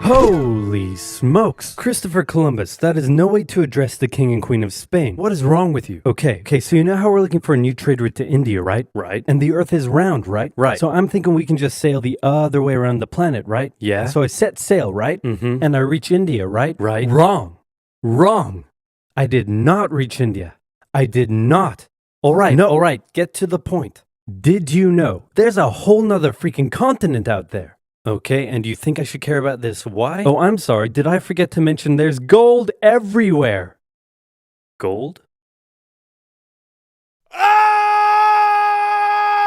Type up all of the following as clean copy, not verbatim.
Holy smokes! Christopher Columbus, that is no way to address the King and Queen of Spain. What is wrong with you? Okay, so you know how we're looking for a new trade route to India, right? Right. And the Earth is round, right? Right. So I'm thinking we can just sail the other way around the planet, right? Yeah. So I set sail, right? Mm-hmm. And I reach India, right? Right. Wrong. I did not reach India. I did not. Alright, get to the point. Did you know there's a whole nother freaking continent out there? Okay, and you think I should care about this? Why? Oh, I'm sorry. Did I forget to mention there's gold everywhere? Gold?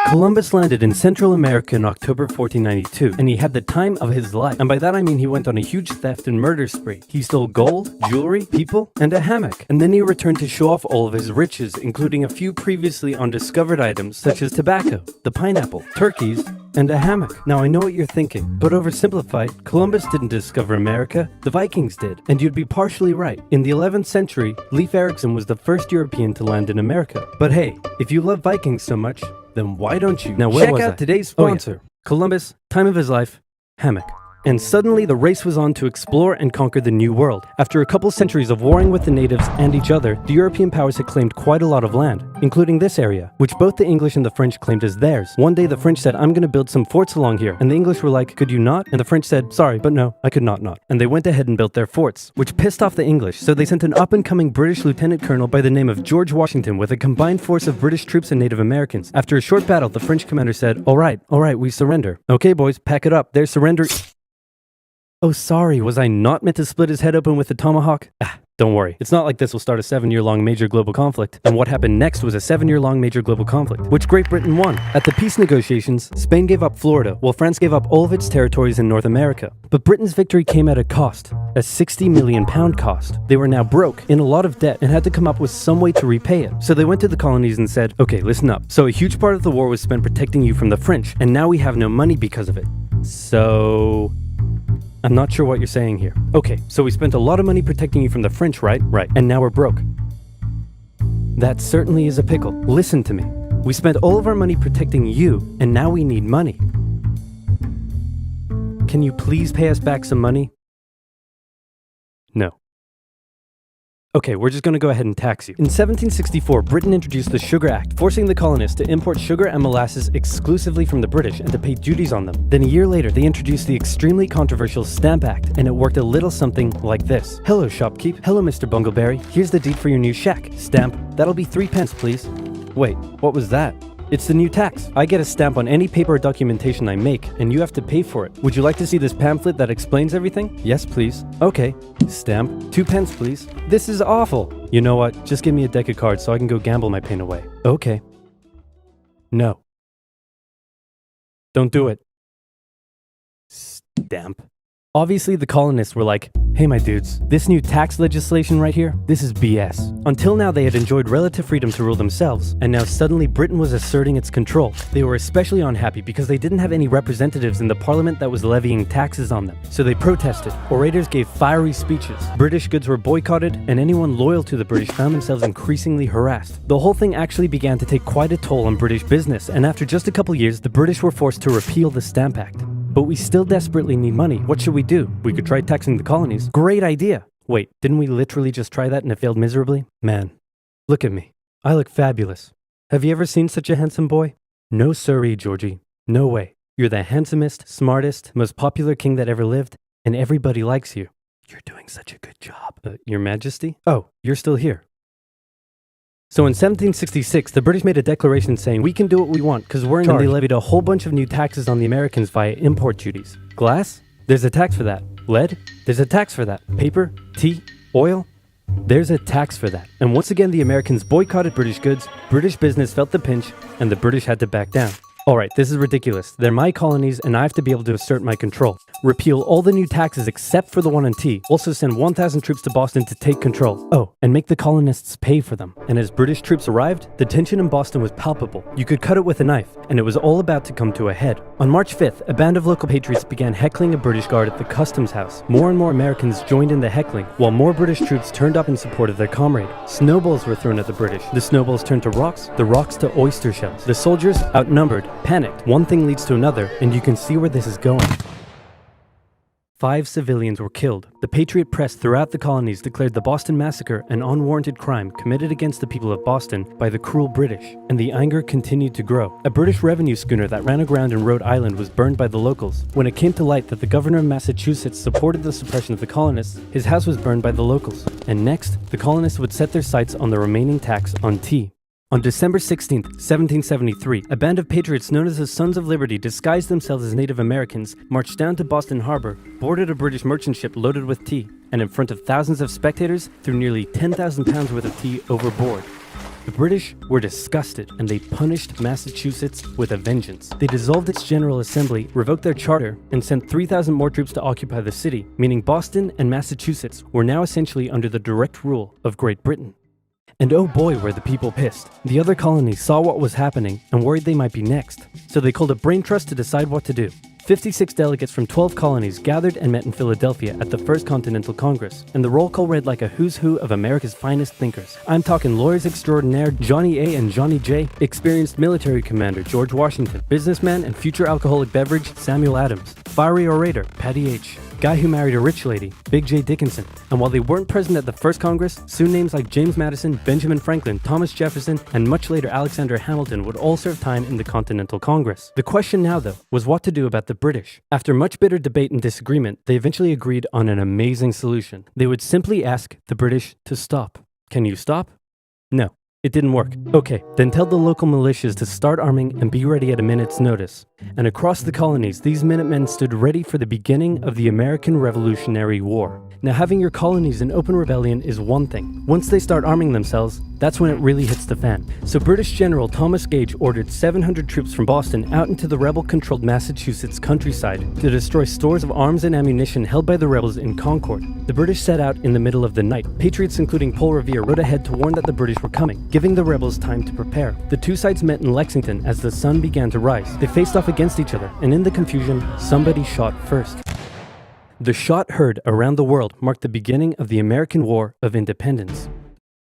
Columbus landed in Central America in October 1492, and he had the time of his life. And by that I mean he went on a huge theft and murder spree. He stole gold, jewelry, people, and a hammock. And then he returned to show off all of his riches, including a few previously undiscovered items such as tobacco, the pineapple, turkeys, and a hammock. Now I know what you're thinking, but oversimplified, Columbus didn't discover America, the Vikings did. And you'd be partially right. In the 11th century, Leif Erikson was the first European to land in America. But hey, if you love Vikings so much, then why don't you check out today's sponsor? Columbus, time of his life, hammock. And suddenly the race was on to explore and conquer the New World. After a couple centuries of warring with the natives and each other, the European powers had claimed quite a lot of land, including this area, which both the English and the French claimed as theirs. One day the French said, I'm gonna build some forts along here. And the English were like, could you not? And the French said, sorry, but no, I could not. And they went ahead and built their forts, which pissed off the English, so they sent an up-and-coming British lieutenant colonel by the name of George Washington with a combined force of British troops and Native Americans. After a short battle, the French commander said, all right, we surrender. Okay, boys, pack it up. They're surrendering. Oh, sorry, was I not meant to split his head open with a tomahawk? Don't worry. It's not like this will start a 7-year-long major global conflict. And what happened next was a 7-year-long major global conflict, which Great Britain won. At the peace negotiations, Spain gave up Florida, while France gave up all of its territories in North America. But Britain's victory came at a cost, a £60 million cost. They were now broke, in a lot of debt, and had to come up with some way to repay it. So they went to the colonies and said, okay, listen up. So a huge part of the war was spent protecting you from the French, and now we have no money because of it. So I'm not sure what you're saying here. Okay, so we spent a lot of money protecting you from the French, right? Right. And now we're broke. That certainly is a pickle. Listen to me. We spent all of our money protecting you, and now we need money. Can you please pay us back some money? No. Okay, we're just gonna go ahead and tax you. In 1764, Britain introduced the Sugar Act, forcing the colonists to import sugar and molasses exclusively from the British and to pay duties on them. Then a year later, they introduced the extremely controversial Stamp Act, and it worked a little something like this. Hello, shopkeep. Hello, Mr. Bungleberry. Here's the deed for your new shack. Stamp. That'll be 3 pence, please. Wait, what was that? It's the new tax. I get a stamp on any paper or documentation I make, and you have to pay for it. Would you like to see this pamphlet that explains everything? Yes, please. Okay. Stamp. 2 pence, please. This is awful. You know what? Just give me a deck of cards so I can go gamble my pain away. Okay. No. Don't do it. Stamp. Obviously, the colonists were like, hey my dudes, this new tax legislation right here, this is BS. Until now they had enjoyed relative freedom to rule themselves, and now suddenly Britain was asserting its control. They were especially unhappy because they didn't have any representatives in the parliament that was levying taxes on them. So they protested, orators gave fiery speeches, British goods were boycotted, and anyone loyal to the British found themselves increasingly harassed. The whole thing actually began to take quite a toll on British business, and after just a couple years, the British were forced to repeal the Stamp Act. But we still desperately need money. What should we do? We could try taxing the colonies. Great idea. Wait, didn't we literally just try that and it failed miserably? Man, look at me. I look fabulous. Have you ever seen such a handsome boy? No siree, Georgie. No way. You're the handsomest, smartest, most popular king that ever lived, and everybody likes you. You're doing such a good job. Your Majesty? Oh, you're still here. So in 1766, the British made a declaration saying, we can do what we want because we're in charge. And they levied a whole bunch of new taxes on the Americans via import duties. Glass? There's a tax for that. Lead? There's a tax for that. Paper? Tea? Oil? There's a tax for that. And once again, the Americans boycotted British goods, British business felt the pinch, and the British had to back down. Alright, this is ridiculous. They're my colonies and I have to be able to assert my control. Repeal all the new taxes except for the one on tea. Also send 1,000 troops to Boston to take control. Oh, and make the colonists pay for them. And as British troops arrived, the tension in Boston was palpable. You could cut it with a knife, and it was all about to come to a head. On March 5th, a band of local patriots began heckling a British guard at the customs house. More and more Americans joined in the heckling, while more British troops turned up in support of their comrade. Snowballs were thrown at the British. The snowballs turned to rocks, the rocks to oyster shells. The soldiers, outnumbered, panicked. One thing leads to another, and you can see where this is going. 5 civilians were killed. The Patriot press throughout the colonies declared the Boston Massacre an unwarranted crime committed against the people of Boston by the cruel British, and the anger continued to grow. A British revenue schooner that ran aground in Rhode Island was burned by the locals. When it came to light that the governor of Massachusetts supported the suppression of the colonists, his house was burned by the locals. And next, the colonists would set their sights on the remaining tax on tea. On December 16, 1773, a band of patriots known as the Sons of Liberty disguised themselves as Native Americans, marched down to Boston Harbor, boarded a British merchant ship loaded with tea, and in front of thousands of spectators, threw nearly 10,000 pounds worth of tea overboard. The British were disgusted, and they punished Massachusetts with a vengeance. They dissolved its General Assembly, revoked their charter, and sent 3,000 more troops to occupy the city, meaning Boston and Massachusetts were now essentially under the direct rule of Great Britain. And oh boy, were the people pissed. The other colonies saw what was happening and worried they might be next. So they called a brain trust to decide what to do. 56 delegates from 12 colonies gathered and met in Philadelphia at the First Continental Congress, and the roll call read like a who's who of America's finest thinkers. I'm talking lawyers extraordinaire Johnny A and Johnny J, experienced military commander George Washington, businessman and future alcoholic beverage Samuel Adams, fiery orator Patty H, guy who married a rich lady, Big J. Dickinson. And while they weren't present at the first Congress, soon names like James Madison, Benjamin Franklin, Thomas Jefferson, and much later Alexander Hamilton would all serve time in the Continental Congress. The question now, though, was what to do about the British. After much bitter debate and disagreement, they eventually agreed on an amazing solution. They would simply ask the British to stop. Can you stop? No. It didn't work. Okay, then tell the local militias to start arming and be ready at a minute's notice. And across the colonies, these Minutemen stood ready for the beginning of the American Revolutionary War. Now, having your colonies in open rebellion is one thing. Once they start arming themselves, that's when it really hits the fan. So British General Thomas Gage ordered 700 troops from Boston out into the rebel-controlled Massachusetts countryside to destroy stores of arms and ammunition held by the rebels in Concord. The British set out in the middle of the night. Patriots including Paul Revere rode ahead to warn that the British were coming, giving the rebels time to prepare. The two sides met in Lexington as the sun began to rise. They faced off against each other, and in the confusion, somebody shot first. The shot heard around the world marked the beginning of the American War of Independence.